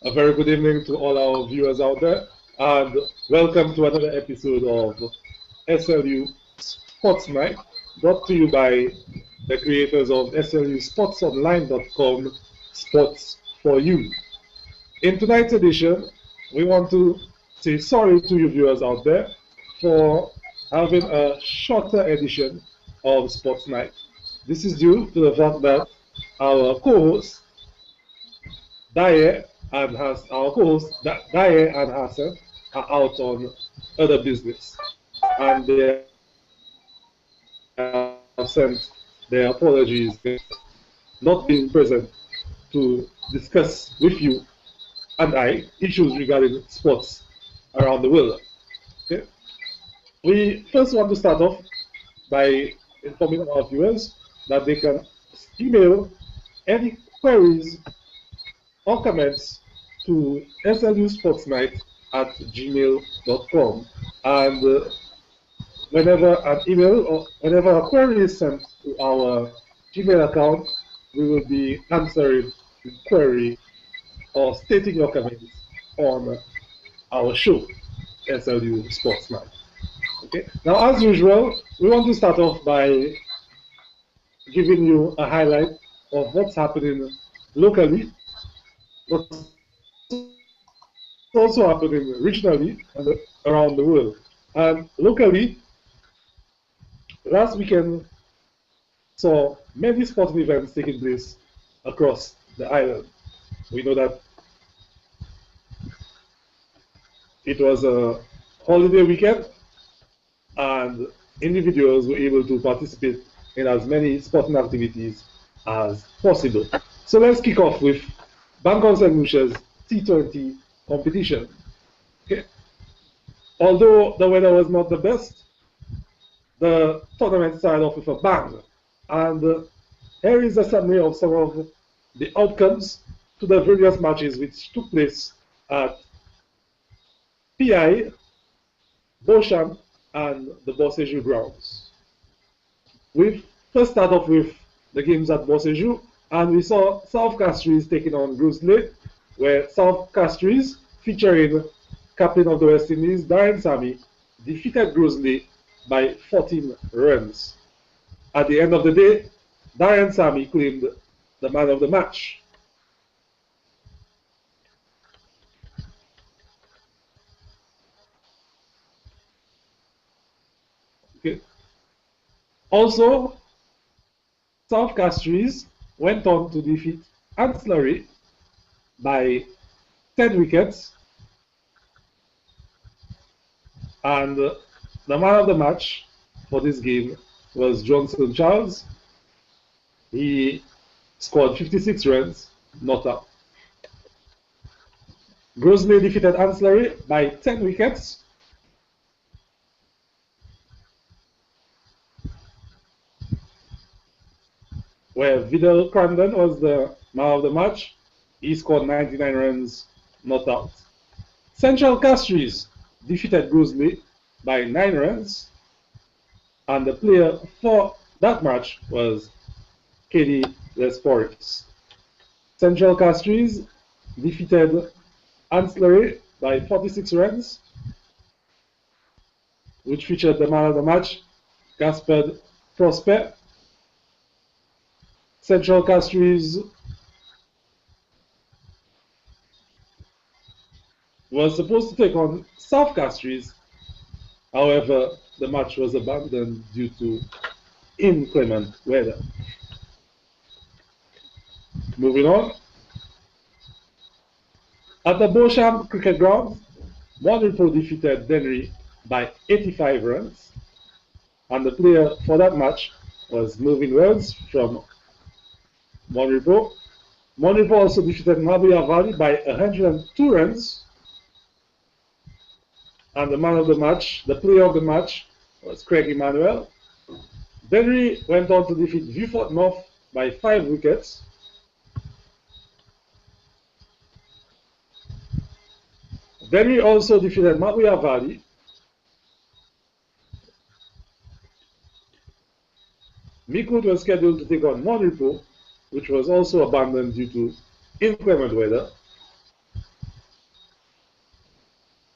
A very good evening to all our viewers out there, and welcome to another episode of SLU Sports Night, brought to you by the creators of SLUSportsOnline.com, Sports for You. In tonight's edition, we want to say sorry to you viewers out there for having a shorter edition of Sports Night. This is due to the fact that our co-host, Dyer and Hassan are out on other business, and they have sent their apologies for not being present to discuss with you and I issues regarding sports around the world. Okay? We first want to start off by informing our viewers that they can email any queries or comments to slusportsnight@gmail.com, and whenever an email or whenever a query is sent to our Gmail account, we will be answering the query or stating your comments on our show, SLU Sports Night. Okay. Now, as usual, we want to start off by giving you a highlight of what's happening locally, what's also happening regionally and around the world. And locally, last weekend saw many sporting events taking place across the island. We know that it was a holiday weekend, and individuals were able to participate in as many sporting activities as possible. So let's kick off with Bangkok St. Lucia's T20 competition. Okay. Although the weather was not the best, the tournament started off with a bang. And here is a summary of some of the outcomes to the various matches which took place at PI, Beauchamp, and the Bossejou grounds. We first start off with the games at Bossejou, and we saw South Castries taking on Grizzly, where South Castries, featuring captain of the West Indies, Darren Sammy, defeated Grizzly by 14 runs. At the end of the day, Darren Sammy claimed the man of the match. Okay. Also, South Castries went on to defeat Ancillary by 10 wickets, and the man of the match for this game was Johnson Charles. He scored 56 runs, not out. Grosley defeated Ancillary by 10 wickets. Where Vidal Crandon was the man of the match. He scored 99 runs, not out. Central Castries defeated Grizzly by 9 runs, and the player for that match was Katie Lesporis. Central Castries defeated Ancillary by 46 runs, which featured the man of the match, Gaspard Prosper. Central Castries was supposed to take on South Castries, however, the match was abandoned due to inclement weather. Moving on. At the Beauchamp Cricket Ground, Monrepo defeated Denry by 85 runs, and the player for that match was Melvin Wells from Monrepo. Monrepo also defeated Mabuya Valley by 102 runs, and the man of the match, the player of the match, was Craig Emmanuel. Denry went on to defeat Viewfort North by 5 wickets. Denry also defeated Mabuya Valley. Mikud was scheduled to take on Monrepo, which was also abandoned due to inclement weather.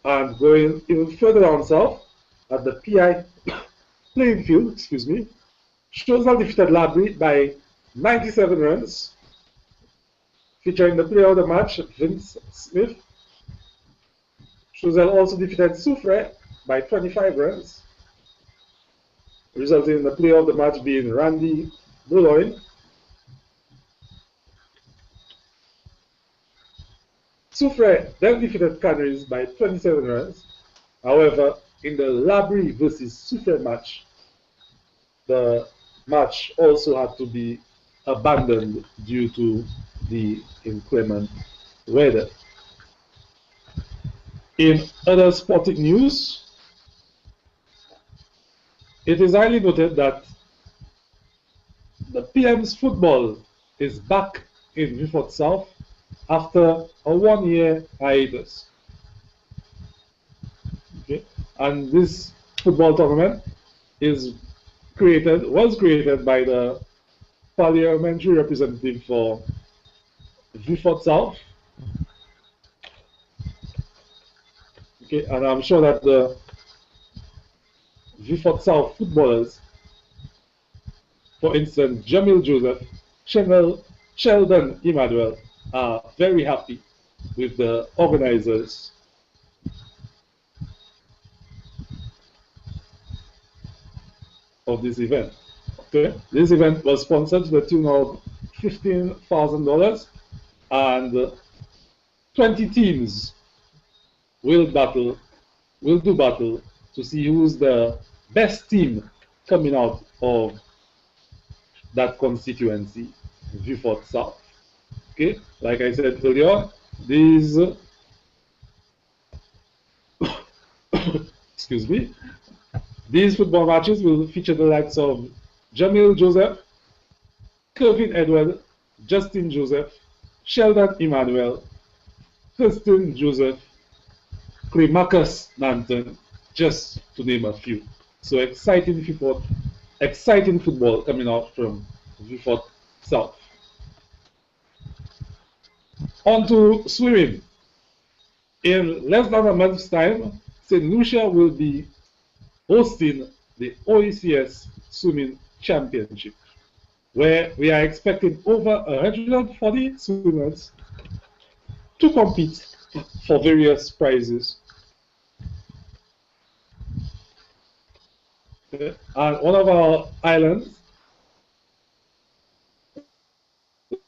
And going even further down south, at the PI playing field, Choiseul defeated Labrie by 97 runs, featuring the player of the match, Vince Smith. Choiseul also defeated Soufrière by 25 runs, resulting in the player of the match being Randy Boulogne. Soufrière then defeated Canaries by 27 runs. However, in the Labrie versus Soufrière match, the match also had to be abandoned due to the inclement weather. In other sporting news, it is highly noted that the PM's football is back in Vieux-Fort South after a one-year hiatus. Okay. And this football tournament was created by the parliamentary representative for Vieux-Fort South. Okay, and I'm sure that the Vieux-Fort South footballers, for instance, Jamil Joseph, Sheldon Emmanuel, are very happy with the organizers. Of this event. Okay, this event was sponsored to the tune of $15,000, and 20 teams will do battle to see who's the best team coming out of that constituency, Vieux-Fort South. Okay, like I said earlier, these these football matches will feature the likes of Jamil Joseph, Kevin Edward, Justin Joseph, Sheldon Emmanuel, Kirsten Joseph, Clemacus Nanton, just to name a few. So exciting football coming out from Vieux-Fort South. On to swimming. In less than a month's time, St. Lucia will be hosting the OECS Swimming Championship, where we are expecting over 140 swimmers to compete for various prizes. And one of our islands,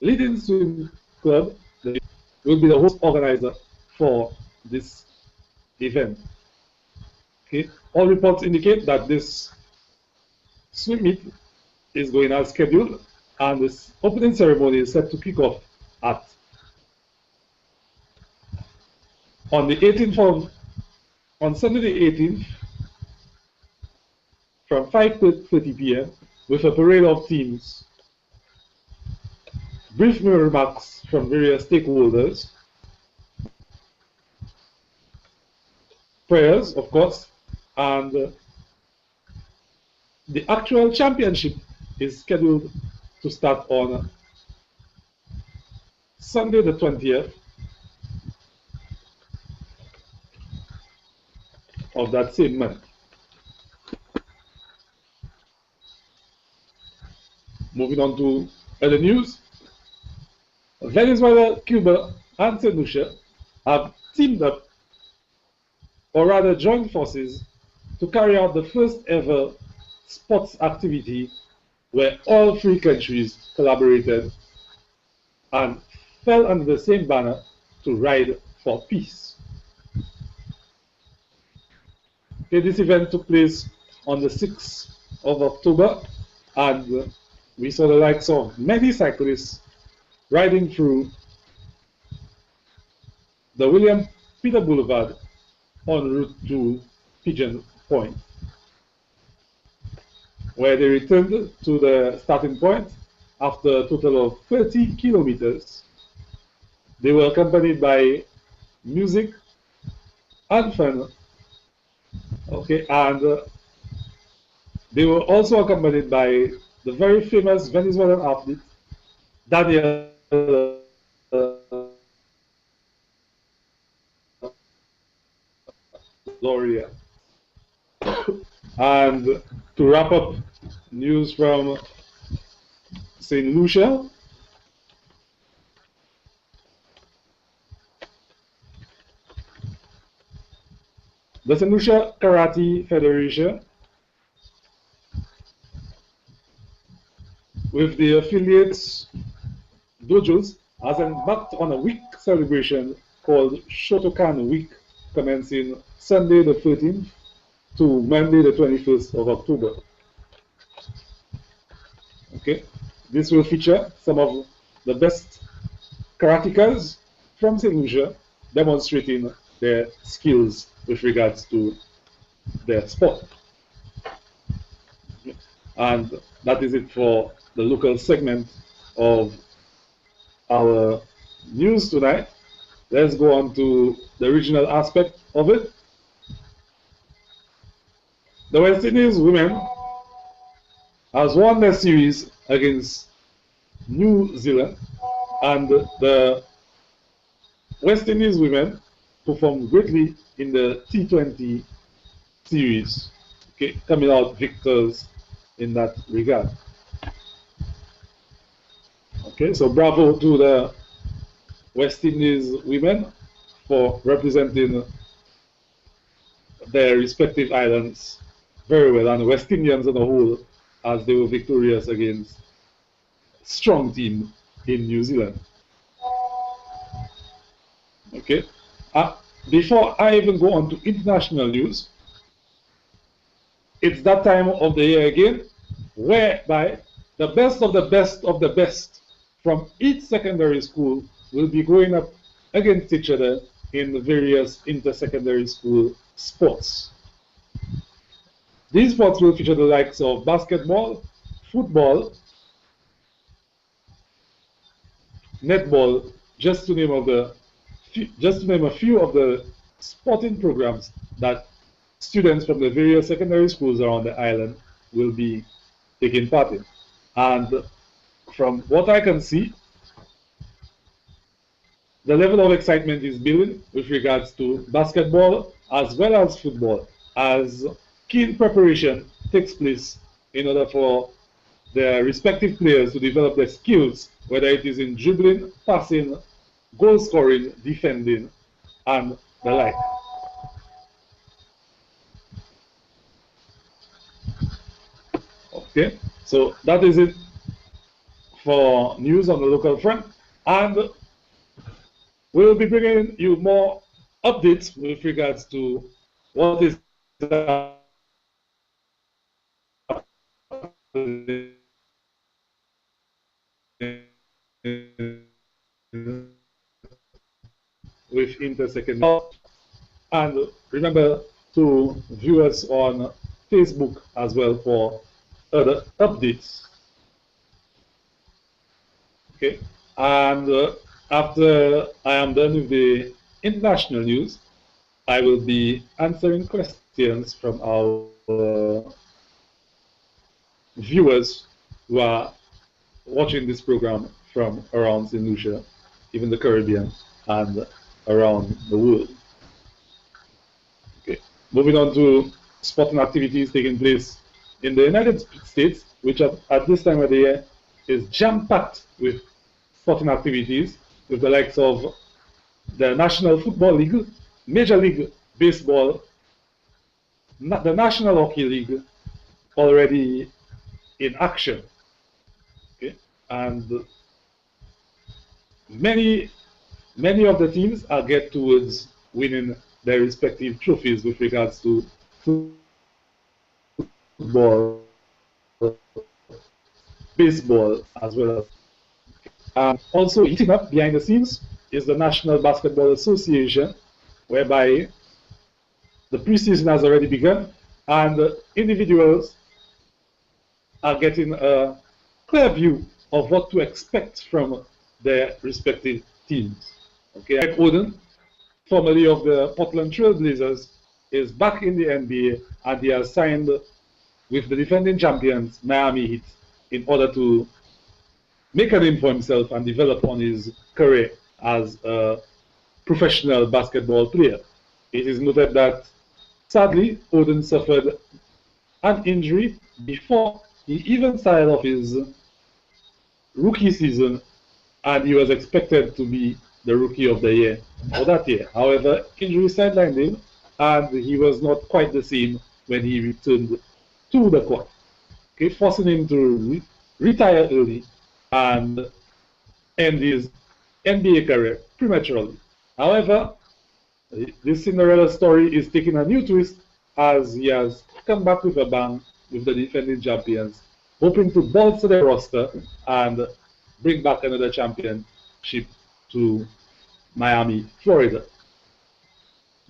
leading swim club, will be the host organizer for this event. Okay. All reports indicate that this swim meet is going as scheduled, and this opening ceremony is set to kick off on Sunday the 18th from 5:30 p.m. with a parade of teams, brief remarks from various stakeholders, prayers, of course, and the actual championship is scheduled to start on Sunday the 20th of that same month. Moving on to other news, Venezuela, Cuba, and St. Lucia have teamed up, or rather joined forces, to carry out the first ever sports activity where all three countries collaborated and fell under the same banner to ride for peace. Okay, this event took place on the 6th of October, and we saw the likes of many cyclists riding through the William Peter Boulevard en route to Pigeon Point, where they returned to the starting point after a total of 30 kilometers. They were accompanied by music and fun. Okay, and they were also accompanied by the very famous Venezuelan athlete, Daniel laureate. And to wrap up, news from St. Lucia. The St. Lucia Karate Federation, with the affiliates dojos, has embarked on a week celebration called Shotokan Week, commencing Sunday the 13th to Monday the 21st of October. Okay, this will feature some of the best karatekas from St. Lucia demonstrating their skills with regards to their sport. And that is it for the local segment of our news tonight. Let's go on to the regional aspect of it. The West Indies women has won their series against New Zealand, and the West Indies women performed greatly in the T20 series, okay, coming out victors in that regard. Okay, so bravo to the West Indies women for representing their respective islands very well, and the West Indians as a whole, as they were victorious against a strong team in New Zealand. Okay, before I even go on to international news, it's that time of the year again whereby the best of the best of the best from each secondary school will be going up against each other in the various inter-secondary school sports. These sports will feature the likes of basketball, football, netball, just to name a few of the sporting programs that students from the various secondary schools around the island will be taking part in. And from what I can see, the level of excitement is building with regards to basketball as well as football, as keen preparation takes place in order for their respective players to develop their skills, whether it is in dribbling, passing, goal scoring, defending, and the like. Okay, so that is it for news on the local front, and we'll be bringing you more updates with regards to what is with inter-secondary. And remember to view us on Facebook as well for other updates. Okay, and after I am done with the international news, I will be answering questions from our viewers who are watching this program from around St. Lucia, even the Caribbean, and around the world. Okay, moving on to sporting activities taking place in the United States, which at this time of the year is jam-packed with sporting activities, with the likes of the National Football League, Major League Baseball, the National Hockey League already in action. Okay, and many of the teams are get towards winning their respective trophies with regards to football, baseball, as well as. Also heating up behind the scenes is the National Basketball Association, whereby the preseason has already begun, and individuals are getting a clear view of what to expect from their respective teams. Okay, Mike Oden, formerly of the Portland Trail Blazers, is back in the NBA, and he has signed with the defending champions Miami Heat in order to make a name for himself and develop on his career as a professional basketball player. It is noted that Sadly, Odin suffered an injury before he even started off his rookie season, and he was expected to be the rookie of the year for that year. However, injury sidelined him, and he was not quite the same when he returned to the court, okay, forcing him to retire early and end his NBA career prematurely. However, this Cinderella story is taking a new twist as he has come back with a bang with the defending champions, hoping to bolster their roster and bring back another championship to Miami, Florida.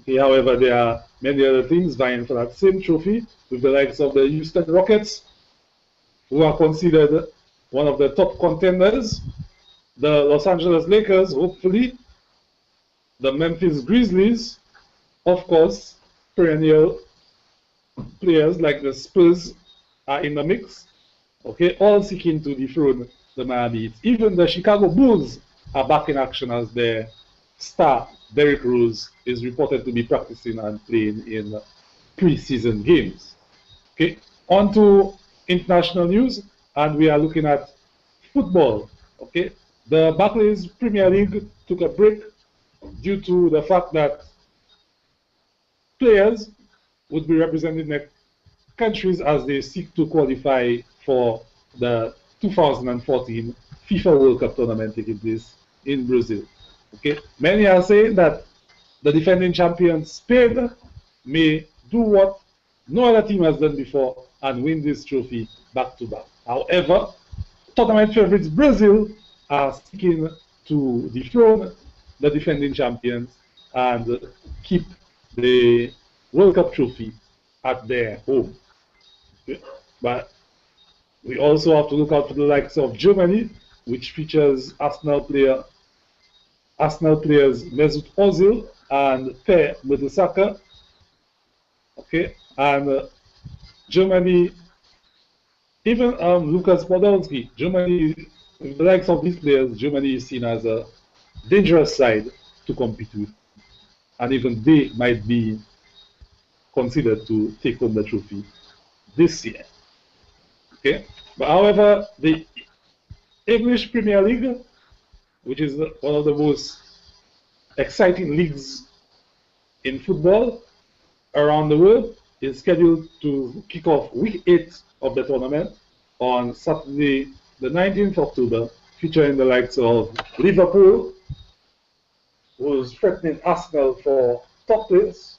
Okay, however, there are many other teams vying for that same trophy, with the likes of the Houston Rockets, who are considered one of the top contenders, the Los Angeles Lakers, hopefully, the Memphis Grizzlies, of course, perennial players like the Spurs are in the mix, okay, all seeking to dethrone the Miami Heat. Even the Chicago Bulls are back in action as their star, Derrick Rose, is reported to be practicing and playing in preseason games. Okay, on to international news, and we are looking at football. Okay, the Barclays Premier League took a break due to the fact that players would be representing their countries as they seek to qualify for the 2014 FIFA World Cup tournament taking place in Brazil. Okay, many are saying that the defending champion Spain may do what no other team has done before and win this trophy back to back. However, tournament favorites Brazil are seeking to dethrone the defending champions and keep the World Cup trophy at their home. Okay? But we also have to look out for the likes of Germany, which features Arsenal players Mesut Ozil and Per Mertesacker. Okay, and Germany, even Lukas Podolski, Germany, with the likes of these players, Germany is seen as a dangerous side to compete with, and even they might be considered to take home the trophy this year. Okay, but however, the English Premier League, which is one of the most exciting leagues in football around the world, is scheduled to kick off week 8 of the tournament on Saturday, the 19th of October, featuring the likes of Liverpool, who is threatening Arsenal for top place,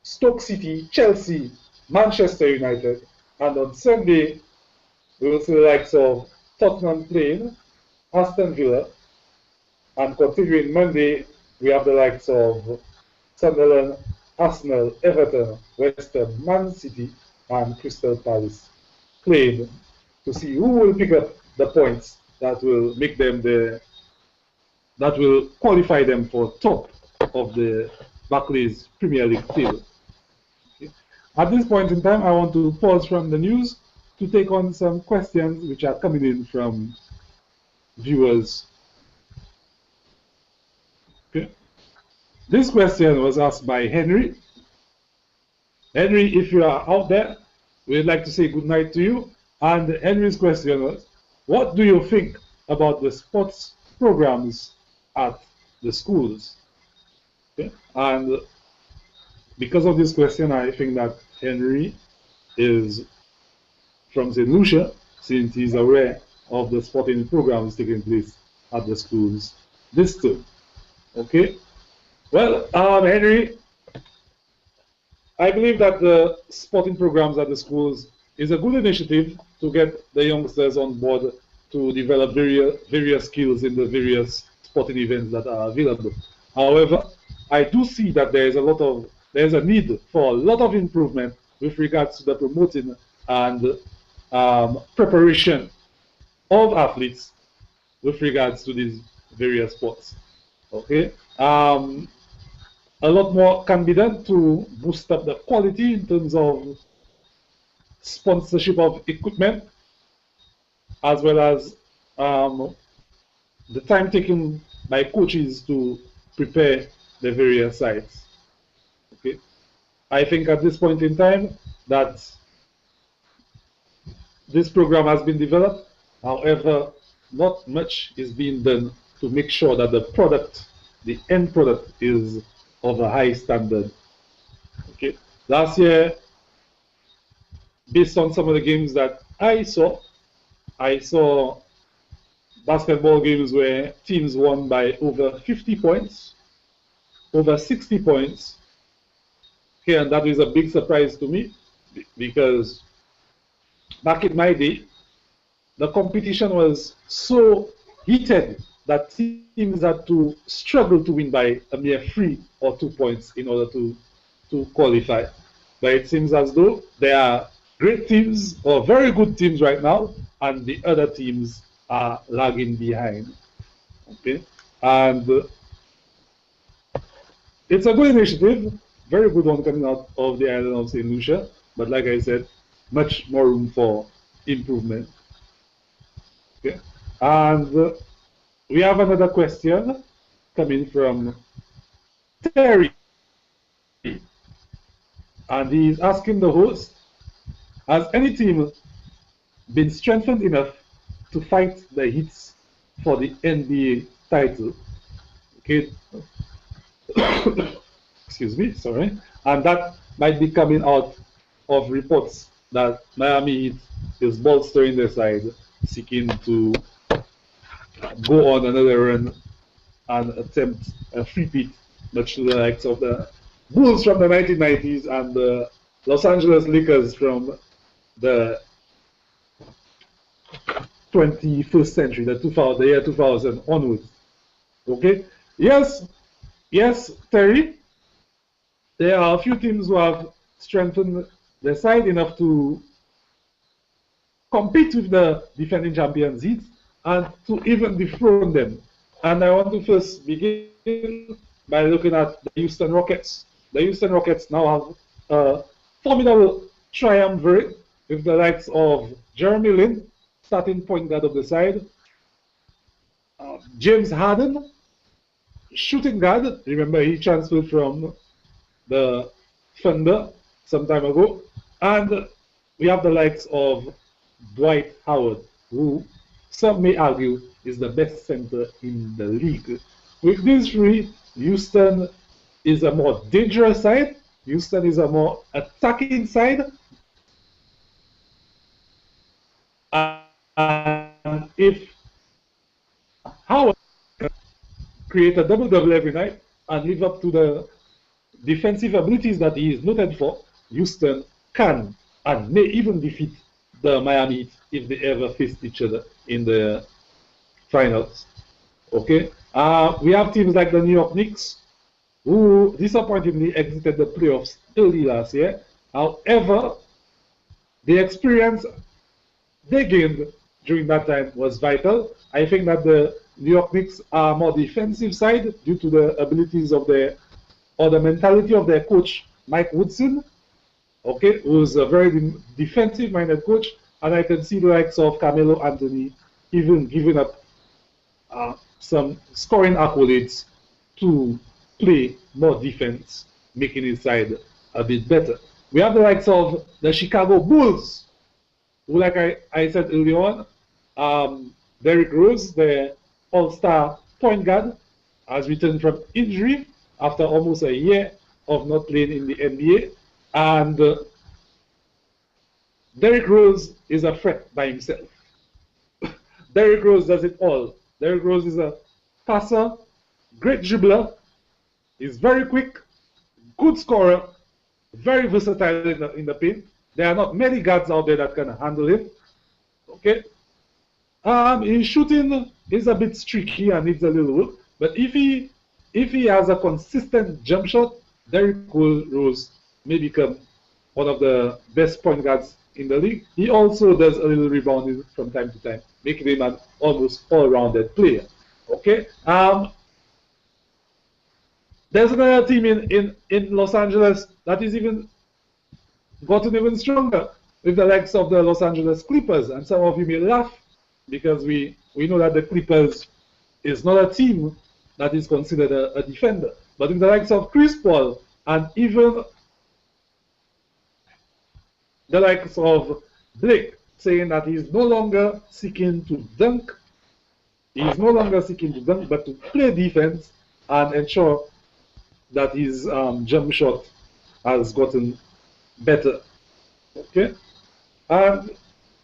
Stoke City, Chelsea, Manchester United, and on Sunday, we will see the likes of Tottenham playing Aston Villa, and continuing Monday, we have the likes of Sunderland, Arsenal, Everton, West Ham, Man City, and Crystal Palace playing to see who will pick up the points that will make them that will qualify them for top of the Barclays Premier League table. Okay. At this point in time, I want to pause from the news to take on some questions which are coming in from viewers. Okay. This question was asked by Henry. Henry, if you are out there, we'd like to say good night to you. And Henry's question was, what do you think about the sports programs at the schools? Okay. And because of this question, I think that Henry is from St. Lucia, since he's aware of the sporting programs taking place at the schools this term. Okay. Well, Henry, I believe that the sporting programs at the schools is a good initiative to get the youngsters on board to develop various skills in the various sporting events that are available. However, I do see that there's a need for a lot of improvement with regards to the promoting and preparation of athletes with regards to these various sports. Okay, a lot more can be done to boost up the quality in terms of sponsorship of equipment, as well as the time taken by coaches to prepare the various sites. Okay, I think at this point in time that this program has been developed. However, not much is being done to make sure that the product, the end product, is of a high standard. Okay, last year, based on some of the games that I saw basketball games where teams won by over 50 points, over 60 points. Okay, and that is a big surprise to me because back in my day, the competition was so heated that teams had to struggle to win by a mere 3 or 2 points in order to qualify. But it seems as though there are great teams or very good teams right now, and the other teams are lagging behind. Okay, and it's a good initiative, very good one coming out of the island of St. Lucia. But like I said, much more room for improvement. Okay, and we have another question coming from Terry, and he's asking the host, has any team been strengthened enough to fight the Heats for the NBA title? Okay, excuse me, sorry, and that might be coming out of reports that Miami Heat is bolstering their side, seeking to go on another run and attempt a three-peat, much to the likes of the Bulls from the 1990s and the Los Angeles Lakers from the 21st century, the year 2000 onwards. Okay? Yes, Terry, there are a few teams who have strengthened their side enough to compete with the defending champions Heat and to even dethrone them. And I want to first begin by looking at the Houston Rockets. The Houston Rockets now have a formidable triumvirate with the likes of Jeremy Lin, starting point guard of the side, James Harden, shooting guard. Remember, he transferred from the Thunder some time ago. And we have the likes of Dwight Howard, who some may argue is the best center in the league. With these three, Houston is a more dangerous side. Houston is a more attacking side. And if Howard create a double-double every night and live up to the defensive abilities that he is noted for, Houston can and may even defeat the Miami Heat if they ever face each other in the finals. Okay, we have teams like the New York Knicks, who disappointingly exited the playoffs early last year. However, the experience they gained during that time was vital. I think that the New York Knicks are more defensive side due to the abilities of the mentality of their coach, Mike Woodson, okay, who's a very defensive-minded coach, and I can see the likes of Carmelo Anthony even giving up some scoring accolades to play more defense, making his side a bit better. We have the likes of the Chicago Bulls, who, like I said earlier on, Derrick Rose, the all-star point guard, has returned from injury after almost a year of not playing in the NBA. And Derrick Rose is a threat by himself. Derrick Rose does it all. Derrick Rose is a passer, great dribbler, he's very quick, good scorer, very versatile in the paint. There are not many guards out there that can handle him. Okay. His shooting is a bit streaky and needs a little work, but if he has a consistent jump shot, Derrick Rose may become one of the best point guards in the league. He also does a little rebounding from time to time, making him an almost all-rounded player. Okay. There's another team in Los Angeles that is gotten even stronger with the likes of the Los Angeles Clippers. And some of you may laugh because we know that the Clippers is not a team that is considered a defender. But with the likes of Chris Paul and even the likes of Blake saying that he's no longer seeking to dunk. He's no longer seeking to dunk, but to play defense and ensure that his jump shot has gotten better. Okay, and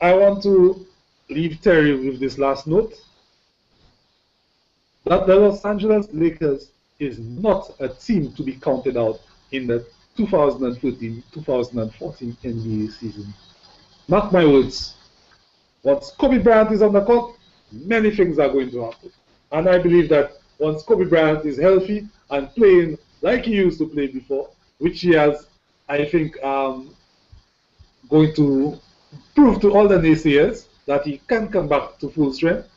I want to leave Terry with this last note, that the Los Angeles Lakers is not a team to be counted out in the 2013-2014 NBA season. Mark my words, once Kobe Bryant is on the court, many things are going to happen. And I believe that once Kobe Bryant is healthy and playing like he used to play before, which he has, I think, going to prove to all the naysayers that he can come back to full strength,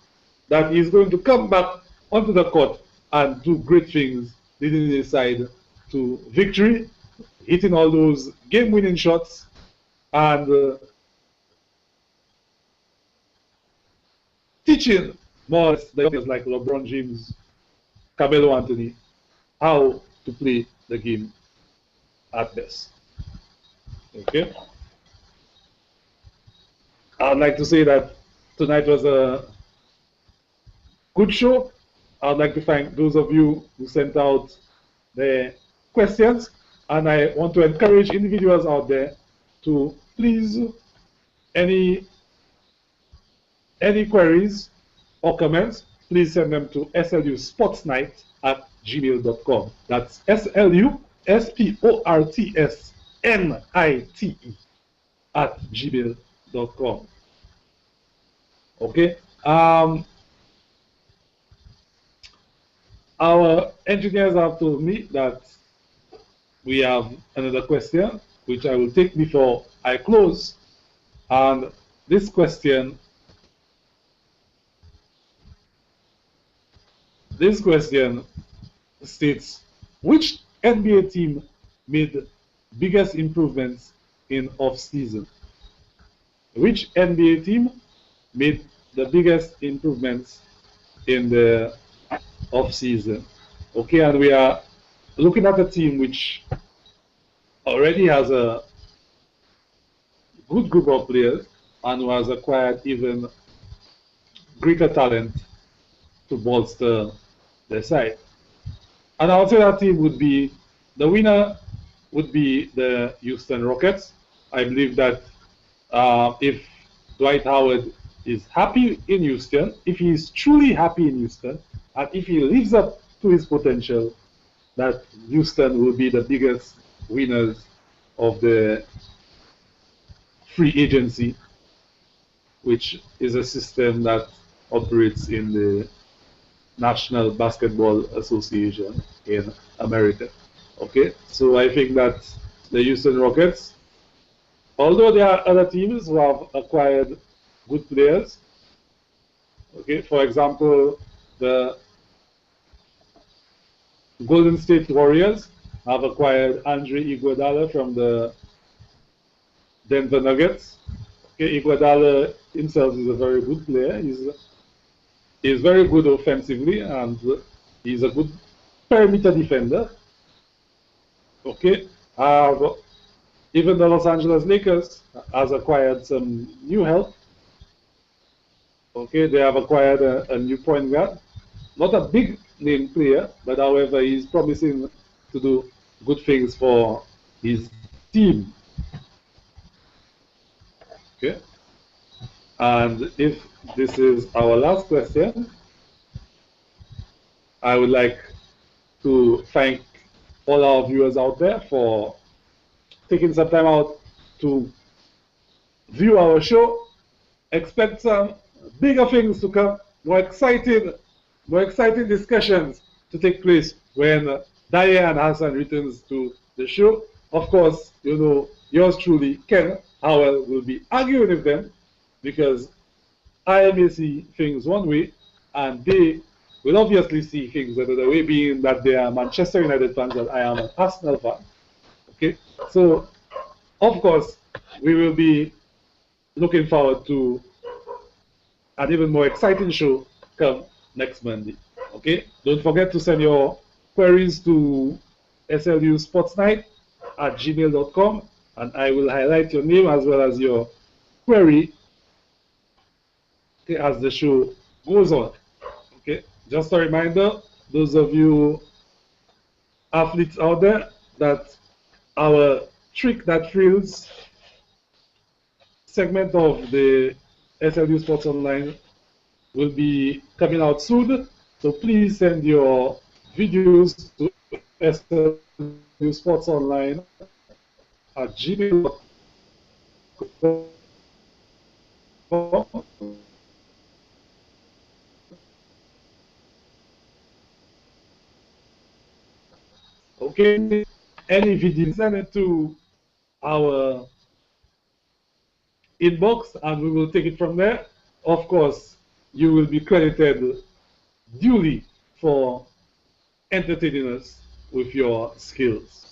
that he's going to come back onto the court and do great things, leading his side to victory, hitting all those game-winning shots, and teaching more the players like LeBron James, Carmelo Anthony, how to play the game at best. Okay? I'd like to say that tonight was a good show. I'd like to thank those of you who sent out their questions, and I want to encourage individuals out there to please, any queries or comments, please send them to slusportsnite@gmail.com. That's slusportsnite@gmail.com. Okay. Our engineers have told me that we have another question, which I will take before I close. And this question states, which NBA team made biggest improvements in off-season? Which NBA team made the biggest improvements in the off-season? Okay, and we are looking at a team which already has a good group of players and who has acquired even greater talent to bolster their side. And I would say that team would be, the winner would be the Houston Rockets. I believe that if Dwight Howard is happy in Houston, if he is truly happy in Houston, and if he lives up to his potential, that Houston will be the biggest winners of the free agency, which is a system that operates in the National Basketball Association in America. Okay, so I think that the Houston Rockets, although there are other teams who have acquired good players, okay, for example, the Golden State Warriors have acquired Andre Iguodala from the Denver Nuggets. Okay, Iguodala himself is a very good player. He's very good offensively, and he's a good perimeter defender. Okay, even the Los Angeles Lakers has acquired some new help. Okay, they have acquired a new point guard. Not a big name player, but however, he's promising to do good things for his team. Okay, and if this is our last question, I would like to thank all our viewers out there for taking some time out to view our show. Expect some bigger things to come, more exciting discussions to take place when Diane Hassan returns to the show. Of course, you know, yours truly, Ken Howell, will be arguing with them, because I may see things one way and they will obviously see things another way, being that they are Manchester United fans and I am an Arsenal fan. Okay, so of course we will be looking forward to an even more exciting show come next Monday. Okay, don't forget to send your queries to slusportsnight@gmail.com, and I will highlight your name as well as your query as the show goes on. Okay, just a reminder, those of you athletes out there, that our Trick That Thrills segment of the SLU Sports Online will be coming out soon. So please send your videos to SLU Sports Online at gmail.com. Okay, any video, send it to our inbox and we will take it from there. Of course, you will be credited duly for entertaining us with your skills.